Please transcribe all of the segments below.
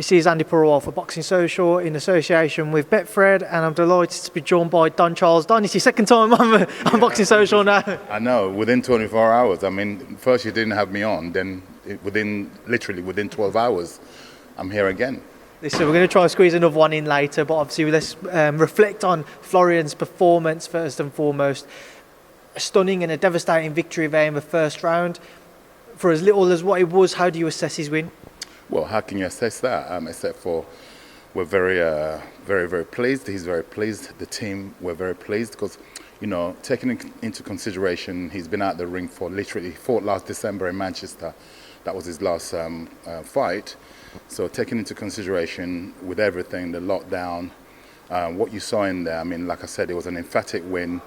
This is Andi Purewal for Boxing Social in association with Betfred, and I'm delighted to be joined by Don Charles. Don, it's your second time on Boxing Social now. I know, within 24 hours. I mean, first you didn't have me on, then literally within 12 hours, I'm here again. Listen, we're going to try and squeeze another one in later, but obviously let's reflect on Florian's performance first and foremost. A stunning and a devastating victory there in the first round. For as little as what it was, how do you assess his win? Well, how can you assess that? Except for we're very pleased. He's very pleased. The team, we're very pleased because, you know, taking into consideration, he's been out the ring for literally, he fought last December in Manchester. That was his last fight. So taking into consideration with everything, the lockdown, what you saw in there, I mean, like I said, it was an emphatic win,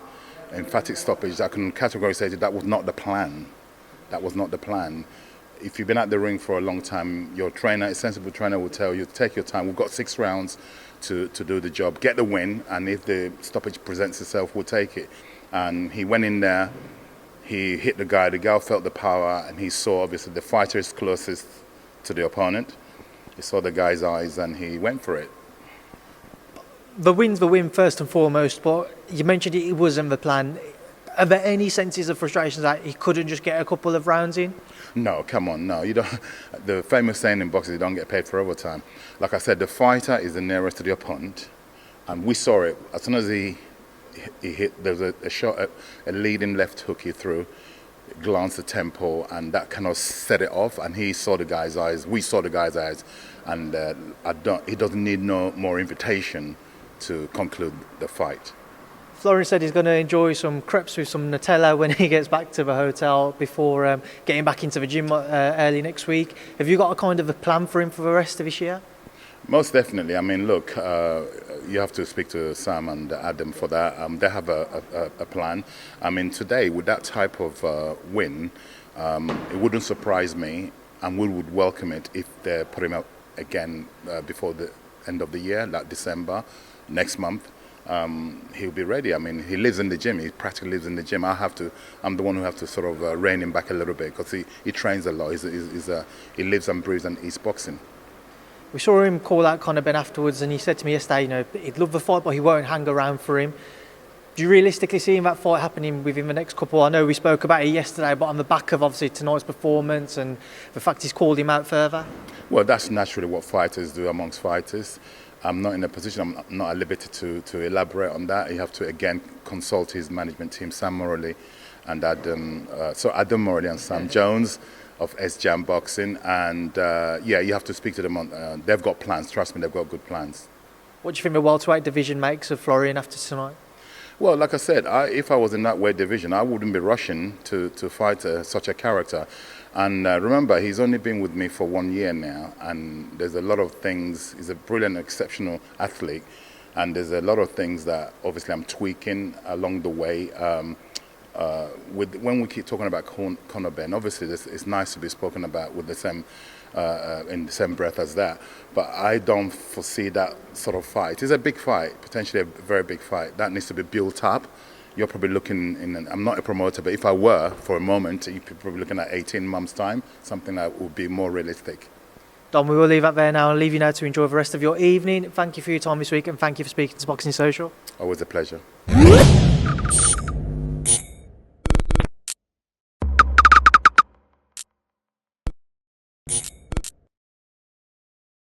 emphatic stoppage. I can categorically say that was not the plan. That was not the plan. If you've been at the ring for a long time, your trainer, a sensible trainer, will tell you, take your time. We've got 6 rounds to do the job, get the win, and if the stoppage presents itself, we'll take it. And he went in there, he hit the guy felt the power, and he saw, obviously, the fighter is closest to the opponent. He saw the guy's eyes, and he went for it. The win's the win, first and foremost, but you mentioned it wasn't the plan. Are there any senses of frustration that he couldn't just get a couple of rounds in? No, come on, no. You don't. The famous saying in boxing, you don't get paid for overtime. Like I said, the fighter is the nearest to the opponent, and we saw it. As soon as he hit, there was a shot, a leading left hook he threw, glanced the tempo, and that kind of set it off, and he saw the guy's eyes, we saw the guy's eyes, and he doesn't need no more invitation to conclude the fight. Florian said he's going to enjoy some crepes with some Nutella when he gets back to the hotel before getting back into the gym early next week. Have you got a kind of a plan for him for the rest of this year? Most definitely. I mean, look, you have to speak to Sam and Adam for that. They have a plan. I mean, today, with that type of win, it wouldn't surprise me, and we would welcome it if they put him out again before the end of the year, like December, next month. He'll be ready. I mean, he lives in the gym. He practically lives in the gym. I'm the one who have to sort of rein him back a little bit because he trains a lot. He lives and breathes and eats boxing. We saw him call out Conor Benn afterwards, and he said to me yesterday, you know, he'd love the fight, but he won't hang around for him. Do you realistically see that fight happening within the next couple? I know we spoke about it yesterday, but on the back of obviously tonight's performance and the fact he's called him out further. Well, that's naturally what fighters do amongst fighters. I'm not in a position, I'm not at liberty to elaborate on that. You have to, again, consult his management team, Sam Morley and Adam Morley and Sam Jones of S-Jam Boxing. And you have to speak to them. They've got plans, trust me, they've got good plans. What do you think the welterweight division makes of Florian after tonight? Well, like I said, if I was in that weight division, I wouldn't be rushing to fight such a character. And remember, he's only been with me for 1 year now, and there's a lot of things. He's a brilliant, exceptional athlete, and there's a lot of things that obviously I'm tweaking along the way. When we keep talking about Conor Benn, obviously it's nice to be spoken about with the same in the same breath as that. But I don't foresee that sort of fight. It's a big fight, potentially a very big fight. That needs to be built up. You're probably looking, I'm not a promoter, but if I were for a moment, you're probably looking at 18 months' time, something that would be more realistic. Don, we will leave that there now and leave you now to enjoy the rest of your evening. Thank you for your time this week, and thank you for speaking to Boxing Social. Always a pleasure.